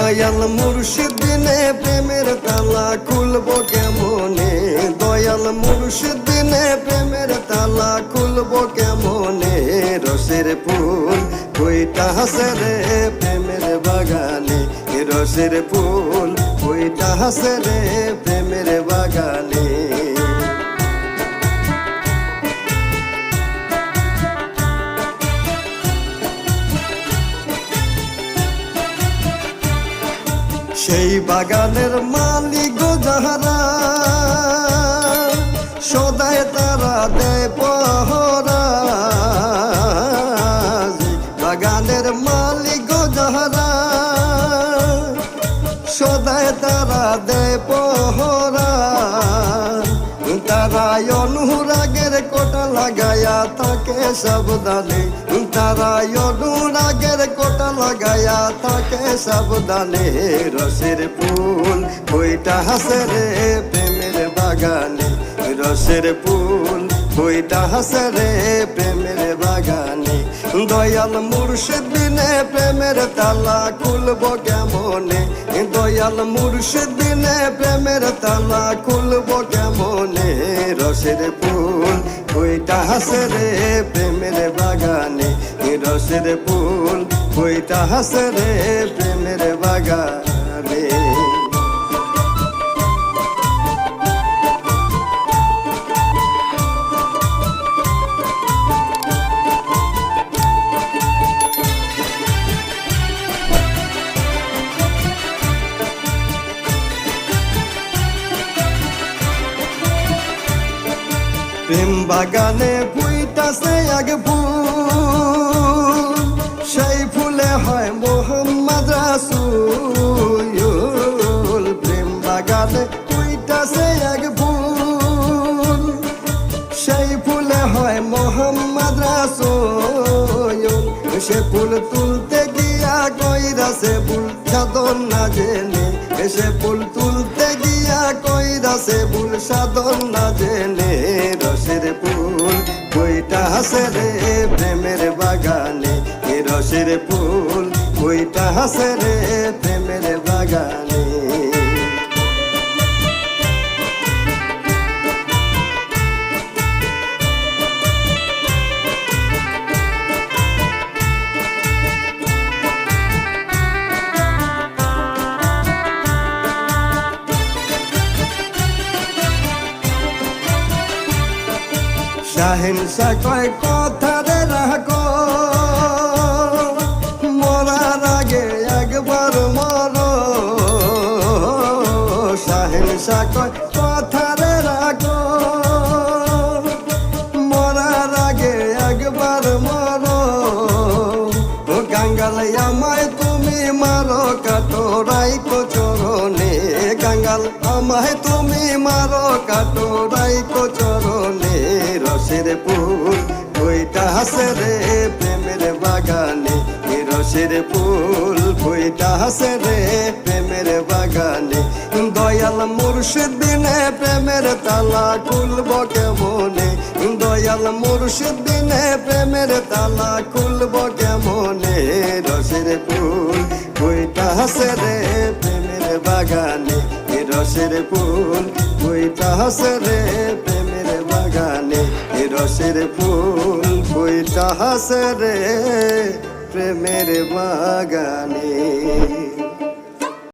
দয়াল মুর্শিদ বিনে প্রেমের তালা খুলবো কেমনে, দয়াল মুর্শিদ বিনে প্রেমের তালা খুলবো কেমনে। রসের ফুল কইটা হাসে রে প্রেমের বাগানে, রসের ফুল কইটা হাসে রে প্রেমের বাগানে। সেই বাগানের মালিক যাহারা সদায় তারা দেয় পহরা, বাগানের মালিক যাহারা সদায় তারা দেয় পহরা। তারা অনুরাগের কোটা লাগায়া থাকে সাবধানে, তারা অনুরাগের কোটা লাগায়া থাকে সাবধানে। রসের ফুল কইটা হাসে রে প্রেমের বাগানে, রসের ফুল কইটা হাসে রে প্রেমের বাগানে। দয়াল মুর্শিদ বিনে প্রেমের তালা খুলবো কেমনে, দয়াল মুর্শিদ বিনে প্রেমের তালা খুলবো কেমনে। রসের ফুল কইটা হাসে রে প্রেমের বাগানে, রসের ফুল কইটা হাসে রে প্রেমের বাগানে। প্রেম বাগানে ফুইতাছে এক ফুল, সেই ফুলে হয় মোহাম্মদ রাসূল। প্রেম বাগানে ফুইতাছে এক ফুল, সেই ফুলে হয় মোহাম্মদ রাসূল। সে ফুল তুলতে গিয়া কইরাছে ভুল সাধন না জেনে, সে ফুল তুলতে গিয়া কইরাছে ভুল সাধন না জেনে। রসের ফুল কইটা হাসে রে প্রেমের বাগানে, রসের ফুল কইটা হাসে রে প্রেমের বাগানে। শাহেনশা কয় কথা রে রাখো, মরার আগে একবার মরো। শাহেনশা কয় কথা রে রাখো, মরার আগে একবার মরো। গাঙ্গাল আমায় তুমি মারো কাটো রাইকো চরণে, গাঙ্গাল আমায় তুমি মারো কাটো রাইকো চরণে। রসের ফুল কইটা হাসে রে প্রেমের বাগানে, রসের ফুল কইটা হাসে রে প্রেমের বাগানে। দয়াল মুর্শিদ বিনে প্রেমের তালা খুলবো কেমনে, দয়াল মুর্শিদ বিনে প্রেমের তালা খুলবো কেমনে। রসের ফুল কইটা হাসে রে প্রেমের বাগানে, রসের ফুল কইটা হাসে রে প্রেমের বাগানে। রসের ফুল কইটা হাসে রে প্রেমের বাগানে।